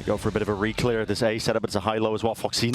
They go for a bit of a re-clear of this A setup, but it's a high-low as well. Foxy9,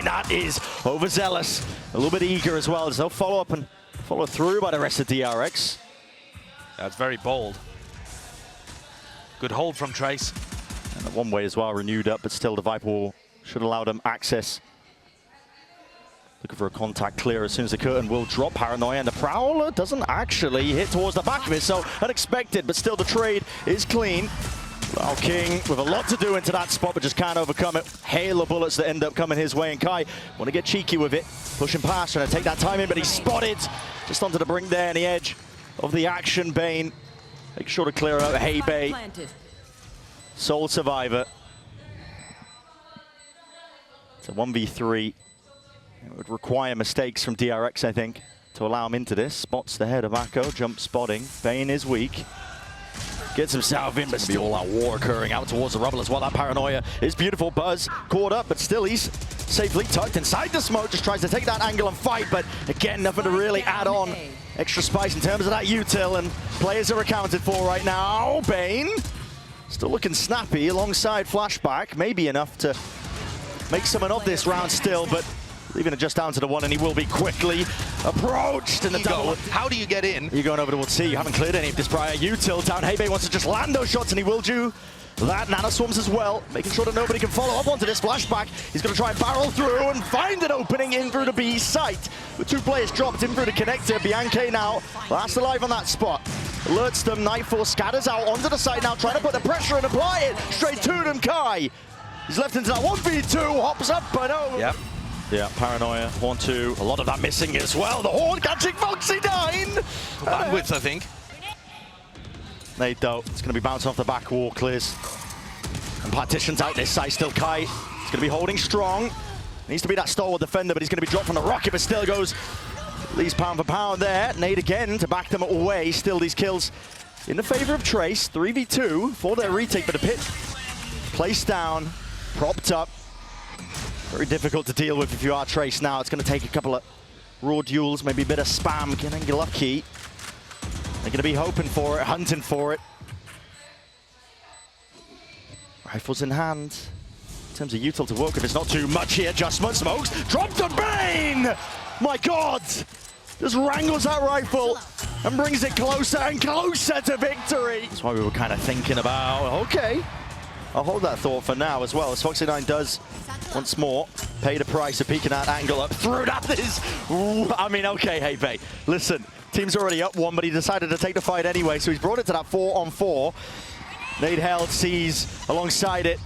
that is overzealous. A little bit eager as well. There's no follow-up and follow-through by the rest of DRX. That's very bold. Good hold from Trace. And one way as well, renewed up, but still the Viper wall should allow them access. Looking for a contact clear as soon as the curtain will drop. Paranoia, and the Prowler doesn't actually hit towards the back of it, so unexpected, but still the trade is clean. King with a lot to do into that spot, but just can't overcome it. Hail of bullets that end up coming his way, and Kai want to get cheeky with it. Pushing past, trying to take that time in, but he's spotted. Just onto the brink there, on the edge of the action. BeYN make sure to clear out heybay. Sole survivor. It's a 1v3. It would require mistakes from DRX, I think, to allow him into this. Spots the head of MaKo, jump spotting. BeYN is weak. Gets himself in, but still all that war occurring out towards the rubble as well. That Paranoia is beautiful. Buzz caught up, but still he's safely tucked inside the smoke. Just tries to take that angle and fight, but again, nothing to really add on. Extra spice in terms of that util, and players are accounted for right now. BeYN still looking snappy alongside Flashback. Maybe enough to make something of this round still, but leaving it just down to the one, and he will be quickly approached in the double. How do you get in? You're going over towards C. You haven't cleared any of this prior util down. heybay wants to just land those shots, and he will do that. Nano swarms as well, making sure that nobody can follow up onto this Flashback. He's going to try and barrel through and find an opening in through the B site. With two players dropped in through the connector. Biank now last alive on that spot. Alerts them. Nightfall scatters out onto the site now, trying to put the pressure and apply it straight to them. Kai, he's left into that 1v2, hops up, but no. Yep. Yeah, Paranoia, Horn 2, a lot of that missing as well. The Horn catching Foxy9! Bandwidth, I think. Nate, though, it's going to be bouncing off the back wall, clears. And partitions out this side, still Kai. He's going to be holding strong. Needs to be that stalwart defender, but he's going to be dropped from the rocket, but still goes at least pound for pound there. Nate again to back them away. Still these kills in the favor of Trace. 3v2 for their retake, but the pit placed down, propped up. Very difficult to deal with if you are Trace now. It's going to take a couple of raw duels, maybe a bit of spam, getting lucky. They're going to be hoping for it, hunting for it. Rifles in hand. In terms of util to work with, it's not too much here. Adjustment, smokes, dropped to BeYN! My God! Just wrangles that rifle and brings it closer and closer to victory. That's why we were kind of thinking about, okay, I'll hold that thought for now as well, as Foxy9 does once more pay the price of peeking that angle up through. That is, I mean, okay, heybay. Listen, team's already up one, but he decided to take the fight anyway, so he's brought it to that 4-on-4. Nade held, sees alongside it.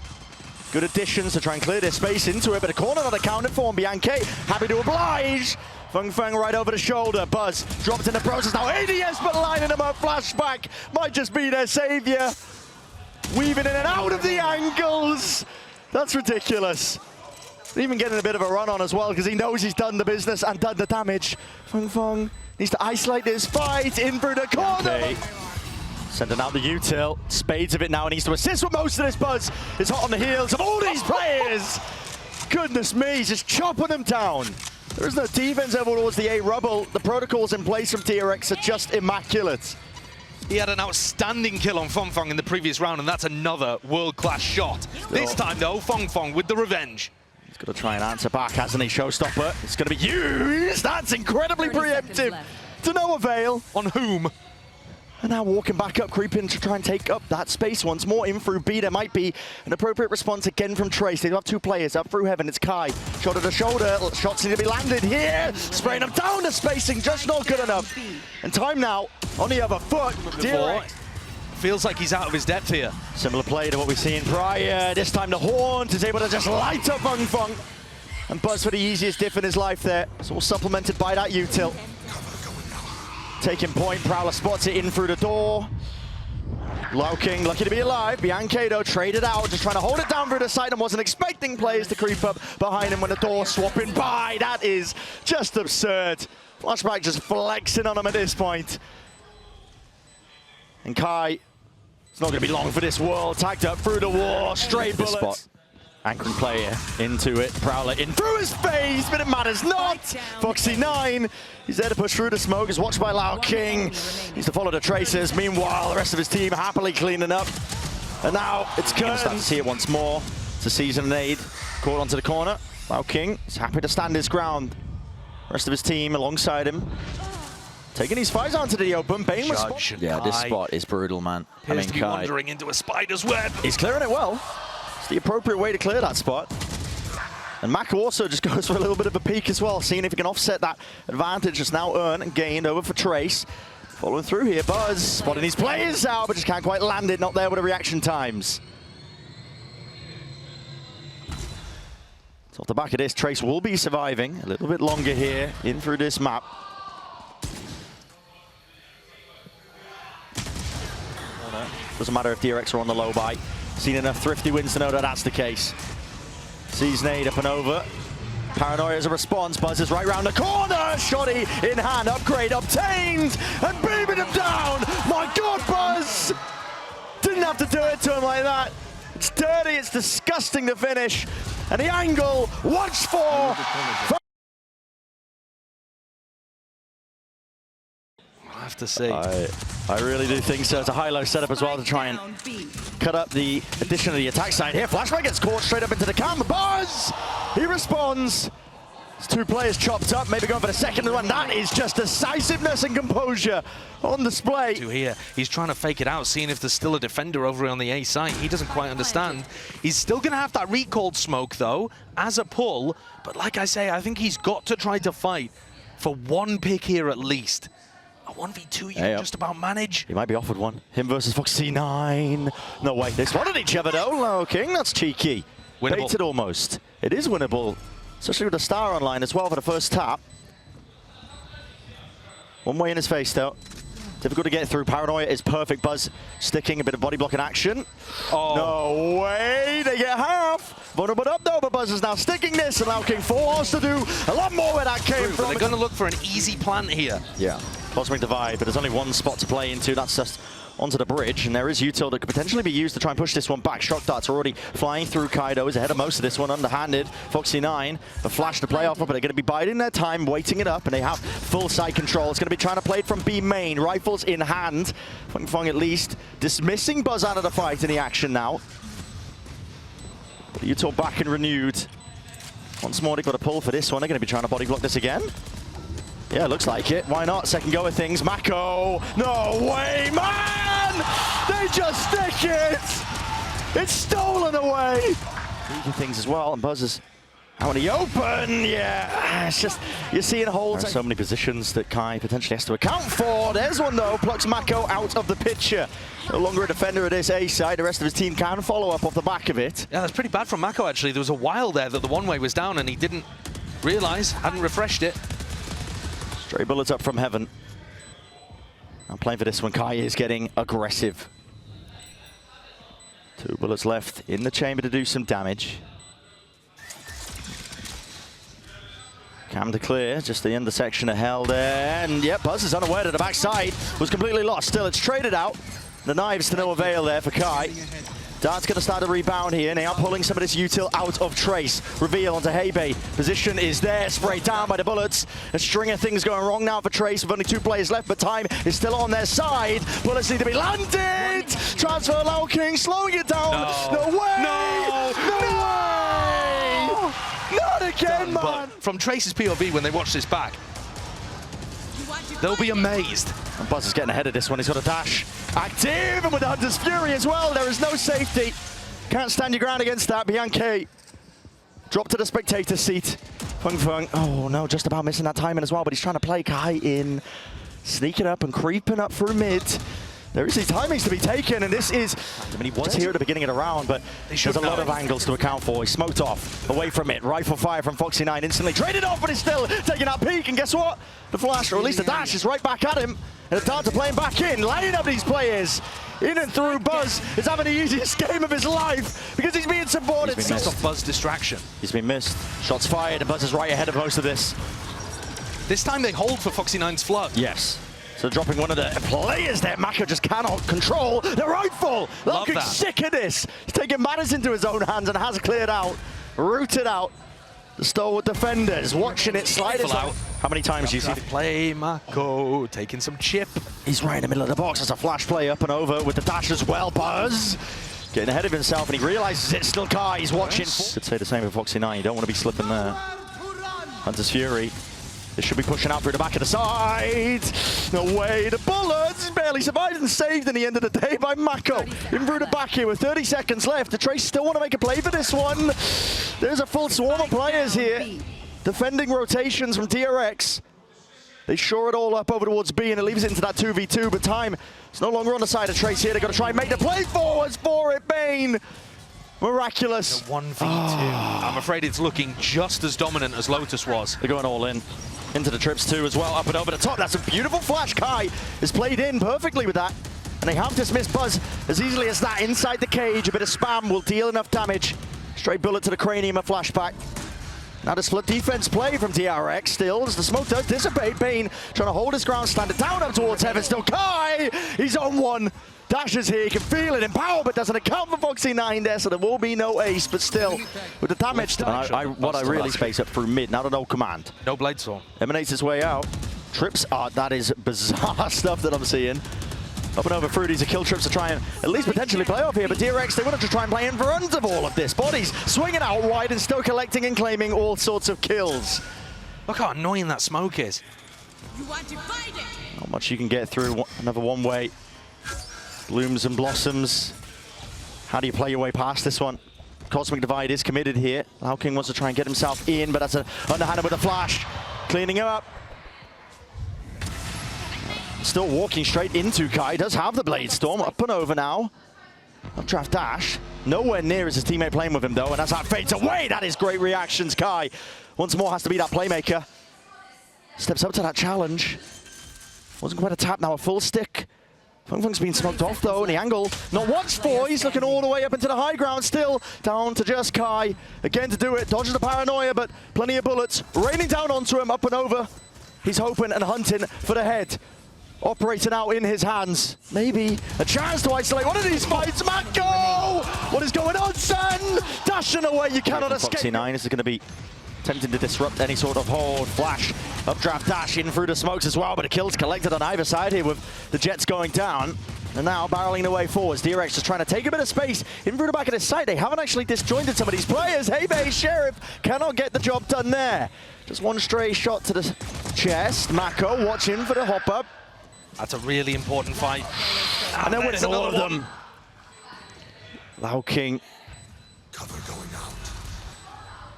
Good additions to try and clear this space into it, but a corner not accounted for, and Biank happy to oblige. FengF right over the shoulder. Buzz dropped in the process now. ADS but lining him up. Flashback might just be their savior. Weaving in and out of the angles. That's ridiculous. Even getting a bit of a run on as well, because he knows he's done the business and done the damage. FengF needs to isolate this fight in through the corner. Okay. Sending out the util. Spades of it now. Needs to assist with most of this. Buzz is hot on the heels of all these players. Goodness me, he's just chopping them down. There is no defense over towards the A rubble. The protocols in place from DRX are just immaculate. He had an outstanding kill on FengF in the previous round, and that's another world-class shot. This time, though, FengF with the revenge. He's got to try and answer back, hasn't he? Showstopper. It's going to be used. That's incredibly preemptive. To no avail. On whom? And now walking back up, creeping to try and take up that space once more. In through B, there might be an appropriate response again from Trace. They have two players up through heaven. It's Kai, shoulder to shoulder. Shots need to be landed here. Spraying them down, the spacing just not good enough. And time now on the other foot. DRX feels like he's out of his depth here. Similar play to what we've seen prior. This time the Horn is able to just light up FengF. And Buzz for the easiest diff in his life there. It's all supplemented by that util. Taking point, Prowler spots it in through the door. King, lucky to be alive. Biank though traded out, just trying to hold it down through the side and wasn't expecting players to creep up behind him when the door swapping by. That is just absurd. Flashback just flexing on him at this point. And Kai, it's not going to be long for this world. Tagged up through the wall, straight bullets. Anchoring player into it, Prowler in through his face, but it matters not. Foxy9, he's there to push through the smoke, is watched by King. Needs to follow the traces. Meanwhile, the rest of his team happily cleaning up. And now it's going to start to see it once more. It's a season nade. Caught onto the corner. Now King is happy to stand his ground. Rest of his team alongside him. Taking his fights onto the open. BeYN was yeah, this spot is brutal, man. Appears to be wandering into a spider's web. He's clearing it well. It's the appropriate way to clear that spot. And MaKo also just goes for a little bit of a peek as well, seeing if he can offset that advantage that's now earned and gained over for Trace. Following through here, Buzz spotting his players out, but just can't quite land it. Not there with the reaction times. So off the back of this, Trace will be surviving a little bit longer here in through this map. Doesn't matter if DRX are on the low buy. Seen enough thrifty wins to know that that's the case. Sees nade up and over. Paranoia as a response. Buzz is right round the corner. Shoddy in hand. Upgrade obtained. And beaming him down. My God, Buzz! Didn't have to do it to him like that. It's dirty. It's disgusting to finish. And the angle, watch for... I have to say, I really do think so. It's a high-low setup as well to try and cut up the addition of the attack side here. Flashback gets caught straight up into the camera. Buzz! He responds. It's two players chopped up, maybe going for the second one. That is just decisiveness and composure on display. Here, he's trying to fake it out, seeing if there's still a defender over on the A side. He doesn't quite understand. He's still going to have that recalled smoke, though, as a pull. But like I say, I think he's got to try to fight for one pick here at least. A 1v2 you can just about manage. He might be offered one. Him versus Foxy9. No way. They spotted each other though. Low King, that's cheeky. Winnable. Baited almost. It is winnable. Especially with a star online as well for the first tap. One way in his face though. Difficult to get through. Paranoia is perfect. Buzz sticking a bit of body blocking action. Oh. No way. They get half. Vulnerable up though, but Buzz is now sticking this. And now King forced to do a lot more where that came from. They're going to look for an easy plant here. Yeah. Cosmic Divide, but there's only one spot to play into. That's just onto the bridge, and there is util that could potentially be used to try and push this one back. Shock darts are already flying through. Kaido is ahead of most of this one, underhanded. Foxy9, a flash to play off of, but they're going to be biding their time, waiting it up, and they have full side control. It's going to be trying to play it from B main, rifles in hand. FengF at least dismissing Buzz out of the fight in the action now. But util back and renewed. Once more, they've got a pull for this one. They're going to be trying to body block this again. Yeah, looks like it. Why not? Second go of things. MaKo. No way, man! They just stick it! It's stolen away! Sneaky things as well, and Buzz is out in the open. Yeah, it's just, you're seeing holes. There are so many positions that Kai potentially has to account for. There's one though, plucks MaKo out of the picture. No longer a defender of this A side. The rest of his team can follow up off the back of it. Yeah, that's pretty bad from MaKo actually. There was a while there that the one-way was down and he didn't realize, hadn't refreshed it. Stray bullets up from heaven. I'm playing for this one. Kai is getting aggressive. 2 bullets left in the chamber to do some damage. Cam to clear, just the intersection of hell there. And yep, Buzz is unaware that the backside was completely lost. Still, it's traded out. The knives to no avail there for Kai. Dart's going to start a rebound here, and they are pulling some of this util out of Trace. Reveal onto heybay. Position is there, sprayed down by the bullets. A string of things going wrong now for Trace with only 2 players left, but time is still on their side. Bullets need to be landed! Transfer Low King, slowing it down. No way! No way! Not again, man! But from Trace's POV, when they watch this back, they'll be amazed. And Buzz is getting ahead of this one. He's got a dash. Active, and with the Hunter's Fury as well. There is no safety. Can't stand your ground against that. Biank drop to the spectator seat. FengF, oh no, just about missing that timing as well, but he's trying to play Kai in. Sneaking up and creeping up through mid. There is these timings to be taken, and this is, I mean, he was here at the beginning of the round, but there's a lot of angles to account for. He's smoked off, away from it. Rifle fire from Foxy9 instantly. Traded off, but he's still taking that peek, and guess what? The flash, or at least the dash, is right back at him. And it's time to play him back in, lining up these players. In and through. Buzz is having the easiest game of his life because he's being supported. He's been off Buzz distraction. He's been missed. Shots fired, and Buzz is right ahead of most of this. This time they hold for Foxy9's flood. Yes. So dropping one of the players there, MaKo just cannot control the rifle. Love that. Sick of this. He's taking matters into his own hands and has cleared out, rooted out the stalwart defenders, watching it slide out. How many times do you see the play? MaKo taking some chip. He's right in the middle of the box. There's a flash play up and over with the dash as well. Buzz getting ahead of himself, and he realizes it's still Kai. He's watching. Could say the same for Foxy9. You don't want to be slipping there. Hunter's Fury. They should be pushing out through the back of the side. No way, the bullets barely survived and saved in the end of the day by MaKo. In through the back here with 30 seconds left. The Trace still want to make a play for this one. There's a full swarm of players here. Defending rotations from DRX. They shore it all up over towards B, and it leaves it into that 2v2, but time is no longer on the side of Trace here. They've got to try and make the play forwards for it, BeYN. Miraculous. 1v2. I'm afraid it's looking just as dominant as Lotus was. They're going all in. Into the trips too as well, up and over the top. That's a beautiful flash. Kai is played in perfectly with that. And they have dismissed Buzz as easily as that inside the cage. A bit of spam will deal enough damage. Straight bullet to the cranium of Flashback. Now the split defense play from DRX still as the smoke does dissipate. BeYN trying to hold his ground, stand it down up towards heaven. Still Kai, he's on one. Dashes here, you can feel it in power, but doesn't account for Foxy9 there, so there will be no ace, but still, with the damage. What I really space up through mid, now to no command. No blade saw. Emanates his way out. Trips, that is bizarre stuff that I'm seeing. Up and over Fruity's a kill trips to try and at least potentially play off here, but DRX, they wanted to try and play in front of all of this. Bodies swinging out wide and still collecting and claiming all sorts of kills. Look how annoying that smoke is. Not much you can get through, another one way. Blooms and blossoms. How do you play your way past this one? Cosmic Divide is committed here. King wants to try and get himself in, but that's an underhanded with a flash. Cleaning him up. Still walking straight into Kai. Does have the Blade Storm. Up and over now. Updraft dash. Nowhere near is his teammate playing with him though, and as that fades away, that is great reactions. Kai once more has to be that playmaker. Steps up to that challenge. Wasn't quite a tap, now a full stick. FengF's been smoked off though, and the angle not watched for. He's looking all the way up into the high ground still. Down to just Kai. Again to do it, dodges the paranoia, but plenty of bullets raining down onto him, up and over. He's hoping and hunting for the head. Operating out in his hands. Maybe a chance to isolate one of these fights. MaKo! What is going on, son? Dashing away, you cannot escape. Foxy9 is going to be attempting to disrupt any sort of hold. Flash, updraft dash in through the smokes as well, but a kill's collected on either side here with the Jets going down. And now barreling the way forwards. DRX just trying to take a bit of space in through the back of his site. They haven't actually disjointed some of these players. Heybay, Sheriff cannot get the job done there. Just one stray shot to the chest. MaKo watching for the hop up. That's a really important fight. And they're winning all of them. King.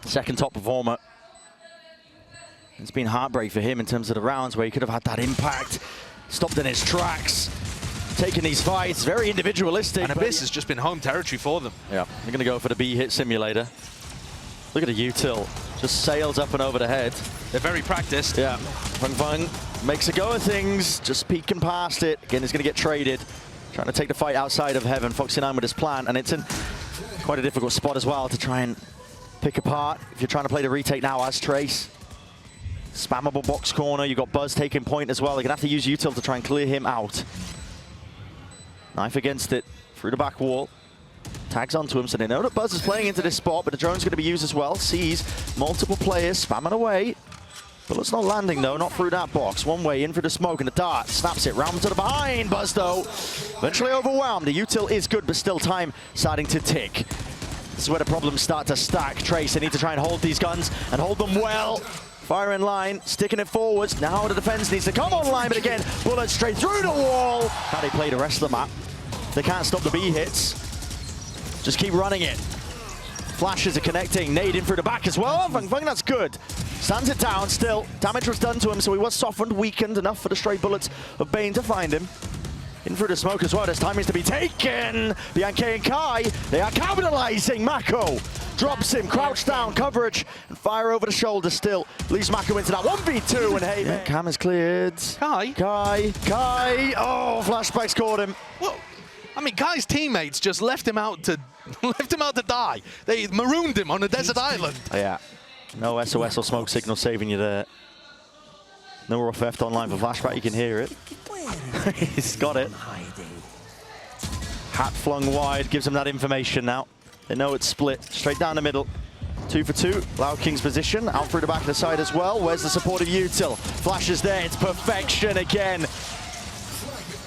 Second top performer. It's been heartbreak for him in terms of the rounds where he could have had that impact. Stopped in his tracks. Taking these fights, very individualistic. And Abyss has just been home territory for them. Yeah, they're going to go for the B hit simulator. Look at the util. Just sails up and over the head. They're very practiced. Yeah. FengF makes a go of things, just peeking past it. Again, he's going to get traded. Trying to take the fight outside of heaven. Foxy9 with his plan, and it's in quite a difficult spot as well to try and pick apart. If you're trying to play the retake now as Trace. Spammable box corner. You've got Buzz taking point as well. They're going to have to use util to try and clear him out. Knife against it, through the back wall. Tags onto him, so they know that Buzz is playing into this spot, but the drone's going to be used as well. Sees multiple players spamming away. Bullet's not landing though, not through that box. One way in for the smoke, and the dart snaps it round to the behind. Buzz though, eventually overwhelmed. The util is good, but still time starting to tick. This is where the problems start to stack. Trace, they need to try and hold these guns and hold them well. Fire in line, sticking it forwards. Now the defense needs to come online, but again, bullets straight through the wall. How they play the rest of the map. They can't stop the B hits. Just keep running it. Flashes are connecting. Nade in through the back as well. FengF, that's good. Stands it down still. Damage was done to him, so he was softened, weakened enough for the stray bullets of BeYN to find him. In through the smoke as well. There's timings to be taken. Biank and Kai, they are capitalizing. MaKo drops him, crouch down, coverage, and fire over the shoulder still. Leaves MaKo into that 1v2, and hey, yeah, cam is cleared. Kai. Oh, Flashback's caught him. Whoa. I mean, Kai's teammates just left him out to die. They marooned him on a desert island. Yeah, no SOS or smoke signal saving you there. No rough theft online for Flashback, you can hear it. He's got it. Hat flung wide, gives him that information now. They know it's split, straight down the middle. 2 for 2, King's position, out through the back of the side as well. Where's the supportive util? Flash is there, it's perfection again.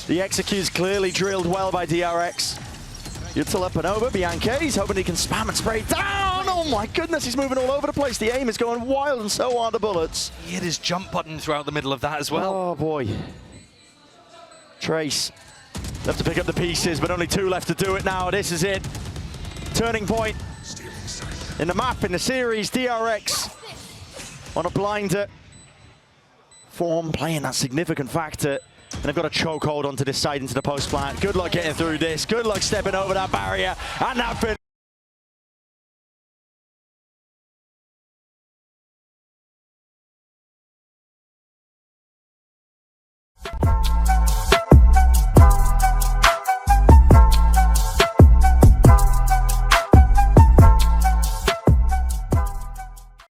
The execute's clearly drilled well by DRX. Util up and over, Biank, he's hoping he can spam and spray down! Oh my goodness, he's moving all over the place. The aim is going wild and so are the bullets. He hit his jump button throughout the middle of that as well. Oh boy. Trace, have to pick up the pieces, but only 2 left to do it now. This is it. Turning point in the map, in the series. DRX on a blinder. Form playing that significant factor. And they've got a chokehold onto this side into the post plant. Good luck getting through this. Good luck stepping over that barrier. And that finish.